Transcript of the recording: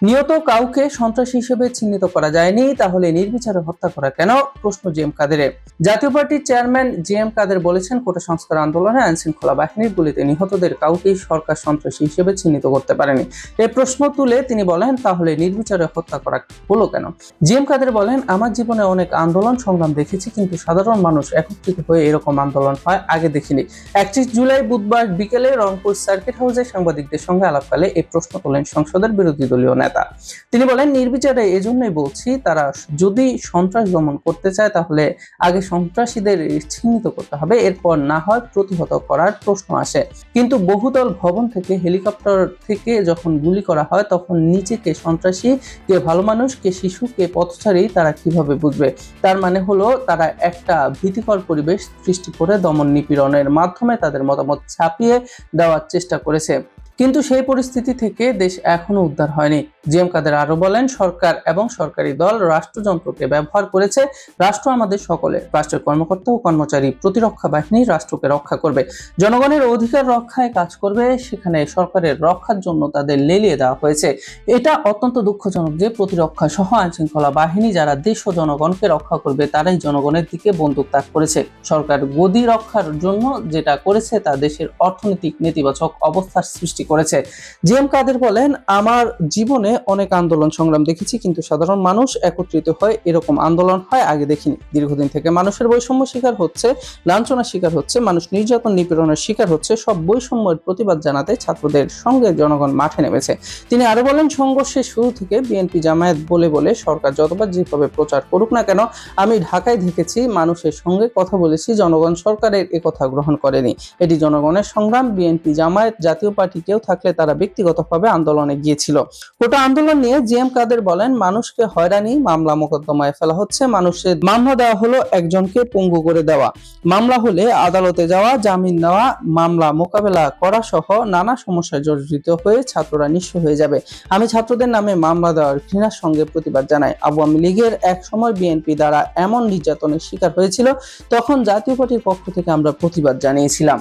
নিহত কাউকে সন্ত্রাসী হিসেবে চিহ্নিত করা যায়নি, তাহলে নির্বিচারে হত্যা করা কেন? প্রশ্ন জিএম কাদেরের। জাতীয় পার্টির চেয়ারম্যান জিএম কাদের বলেছেন, কোটা সংস্কার আন্দোলনে আইন শৃঙ্খলা বাহিনীর গুলিতে নিহতদের কাউকেই সরকার সন্ত্রাসী হিসেবে চিহ্নিত করতে পারেনি। এই প্রশ্ন তুলে তিনি বলেন, তাহলে নির্বিচারে হত্যা করা হলো কেন? জিএম কাদের বলেন, আমার জীবনে অনেক আন্দোলন সংগ্রাম দেখেছি, কিন্তু সাধারণ মানুষ একত্রিত হয়ে এরকম আন্দোলন হয় আগে দেখিনি। 31 জুলাই বুধবার বিকেলে রংপুর সার্কিট হাউসে সাংবাদিকদের সঙ্গে আলাপকালে এই প্রশ্ন তোলেন সংসদের বিরোধী দলীয় নেতা। তিনি বলেন, নির্বিচারে এজন্যই বলছি, তারা যদি সন্ত্রাস দমন করতে চায় তাহলে আগে সন্ত্রাসীদের চিহ্নিত করতে হবে, এরপর না হয় প্রতিহত করার প্রশ্ন আসে। কিন্তু বহুতল ভবন থেকে হেলিকপ্টার থেকে যখন গুলি করা হয় তখন নিচে কে সন্ত্রাসী, কে ভালো মানুষ, কে শিশু, কে পথচারী তারা কিভাবে বুঝবে? তার মানে হলো তারা একটা ভীতিকর পরিবেশ সৃষ্টি করে দমন নিপীড়নের মাধ্যমে তাদের মতামত ছাপিয়ে দেওয়ার চেষ্টা করেছে। কিন্তু সেই পরিস্থিতি থেকে দেশ এখনো উদ্ধার হয়নি। জিএম কাদের আরো বলেন, সরকার এবং সরকারি দল রাষ্ট্রযন্ত্রকে ব্যবহার করেছে। রাষ্ট্র আমাদের সকলের। রাষ্ট্রের কর্মকর্তা ও কর্মচারী প্রতিরক্ষা বাহিনী রাষ্ট্রকে রক্ষা করবে, জনগণের অধিকার রক্ষায় কাজ করবে। সেখানে সরকারের রক্ষার জন্য তাদের লেলিয়ে দেওয়া হয়েছে। এটা অত্যন্ত দুঃখজনক যে প্রতিরক্ষা সহ আইন শৃঙ্খলা বাহিনী যারা দেশ ও জনগণকে রক্ষা করবে তারাই জনগণের দিকে বন্দুক তাক করেছে। সরকার গদি রক্ষার জন্য যেটা করেছে তা দেশের অর্থনৈতিক নেতিবাচক অবস্থার সৃষ্টি করেছে। জিএম কাদের বলেন, আমার জীবনে অনেক আন্দোলন সংগ্রাম দেখেছি, কিন্তু সাধারণ মানুষ একত্রিত হয় এরকম আন্দোলন হয় আগে দেখিনি। দীর্ঘদিন থেকে মানুষের বৈষম্য শিকার হচ্ছে, লাঞ্ছনার শিকার হচ্ছে, মানুষ নির্যাতন নিপীড়নের শিকার হচ্ছে। সব বৈষম্যের প্রতিবাদ জানাতে ছাত্রদের সঙ্গে জনগণ মাঠে নেমেছে। তিনি আরো বলেন, সংঘর্ষের শুরু থেকে বিএনপি জামায়াত বলে বলে সরকার যতবার যেভাবে প্রচার করুক না কেন, আমি ঢাকায় দেখেছি, মানুষের সঙ্গে কথা বলেছি, জনগণ সরকারের একথা গ্রহণ করেনি। এটি জনগণের সংগ্রাম। বিএনপি জামায়াত জাতীয় পার্টি কেউ থাকলে তারা ব্যক্তিগতভাবে আন্দোলনে গিয়েছিল। কোটা আন্দোলন নিয়ে জিএম কাদের বলেন, মানুষকে হয়রানি, মামলা মোকদ্দমায় ফেলা হচ্ছে। মানুষের মামলা দেওয়া হলো একজনকে পঙ্গু করে দেওয়া, মামলা হলে আদালতে যাওয়া, জামিন নেওয়া, মামলা মোকাবেলা করা সহ নানা সমস্যায় জর্জরিত হয়ে ছাত্ররা নিঃস্ব হয়ে যাবে। আমি ছাত্রদের নামে মামলা দেওয়ার ঘৃণার সঙ্গে প্রতিবাদ জানাই। আওয়ামী লীগের এক সময় বিএনপি দ্বারা এমন নির্যাতনের শিকার হয়েছিল, তখন জাতীয় পার্টির পক্ষ থেকে আমরা প্রতিবাদ জানিয়েছিলাম।